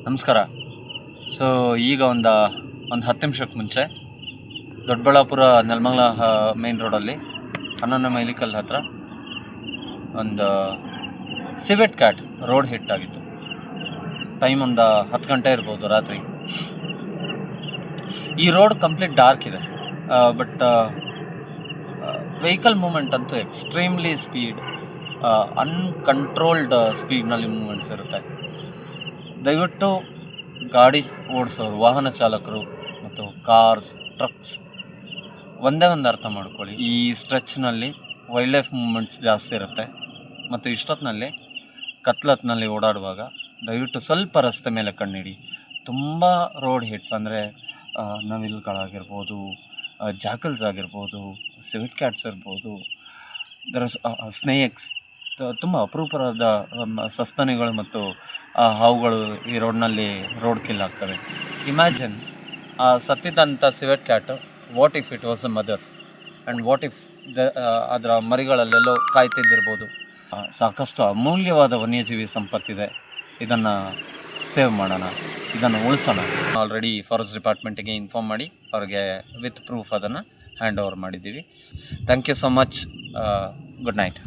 ನಮಸ್ಕಾರ. ಸೊ ಈಗ ಒಂದು 10 ನಿಮಿಷಕ್ಕೆ ಮುಂಚೆ ದೊಡ್ಡಬಳ್ಳಾಪುರ ನೆಲಮಂಗಲ ಮೇನ್ ರೋಡಲ್ಲಿ 11 ಮೈಲಿಕಲ್ ಹತ್ರ ಒಂದು ಸಿವೆಟ್ ಕ್ಯಾಟ್ ರೋಡ್ ಹಿಟ್ ಆಗಿತ್ತು. ಟೈಮ್ ಒಂದು 10 ಗಂಟೆ ಇರ್ಬೋದು ರಾತ್ರಿ. ಈ ರೋಡ್ ಕಂಪ್ಲೀಟ್ ಡಾರ್ಕ್ ಇದೆ, ಬಟ್ ವೆಹಿಕಲ್ ಮೂಮೆಂಟ್ ಅಂತೂ ಎಕ್ಸ್ಟ್ರೀಮ್ಲಿ ಸ್ಪೀಡ್, ಅನ್ಕಂಟ್ರೋಲ್ಡ್ ಸ್ಪೀಡ್ನಲ್ಲಿ ಮೂಮೆಂಟ್ಸ್ ಇರುತ್ತೆ. ದಯವಿಟ್ಟು ಗಾಡಿ ಓಡಿಸೋರು, ವಾಹನ ಚಾಲಕರು ಮತ್ತು ಕಾರ್ಸ್, ಟ್ರಕ್ಸ್ ಒಂದೇ ಒಂದು ಅರ್ಥ ಮಾಡ್ಕೊಳ್ಳಿ, ಈ ಸ್ಟ್ರೆಚ್ನಲ್ಲಿ ವೈಲ್ಡ್ ಲೈಫ್ ಮೂಮೆಂಟ್ಸ್ ಜಾಸ್ತಿ ಇರುತ್ತೆ. ಮತ್ತು ಇಷ್ಟೊತ್ತಿನಲ್ಲಿ ಕತ್ಲತ್ನಲ್ಲಿ ಓಡಾಡುವಾಗ ದಯವಿಟ್ಟು ಸ್ವಲ್ಪ ರಸ್ತೆ ಮೇಲೆ ಕಣ್ಣಿಡಿ. ತುಂಬ ರೋಡ್ ಹಿಟ್ಸ್ ಅಂದರೆ ನವಿಲುಗಳಾಗಿರ್ಬೋದು, ಜಾಕಲ್ಸ್ ಆಗಿರ್ಬೋದು, ಸಿವಿಟ್ ಕ್ಯಾಟ್ಸ್ ಇರ್ಬೋದು, ಸ್ನೇಕ್ಸ್, ತುಂಬ ಅಪರೂಪದ ಸಸ್ತನಿಗಳು ಮತ್ತು ಹಾವುಗಳು ಈ ರೋಡ್ ಕಿಲ್ ಆಗ್ತವೆ. ಇಮ್ಯಾಜಿನ್ ಸತ್ತಿದ್ದಂಥ civet cat, what if it was a mother and what if ಅದರ ಮರಿಗಳಲ್ಲೆಲ್ಲೋ ಕಾಯ್ತಿದ್ದಿರ್ಬೋದು. ಸಾಕಷ್ಟು ಅಮೂಲ್ಯವಾದ ವನ್ಯಜೀವಿ ಸಂಪತ್ತಿದೆ. ಇದನ್ನು ಸೇವ್ ಮಾಡೋಣ, ಇದನ್ನು ಉಳಿಸೋಣ. ಆಲ್ರೆಡಿ ಫಾರೆಸ್ಟ್ ಡಿಪಾರ್ಟ್ಮೆಂಟಿಗೆ ಇನ್ಫಾರ್ಮ್ ಮಾಡಿ ಅವ್ರಿಗೆ ವಿತ್ ಪ್ರೂಫ್ ಅದನ್ನು ಹ್ಯಾಂಡ್ ಓವರ್ ಮಾಡಿದ್ದೀವಿ. Thank you so much. Good night.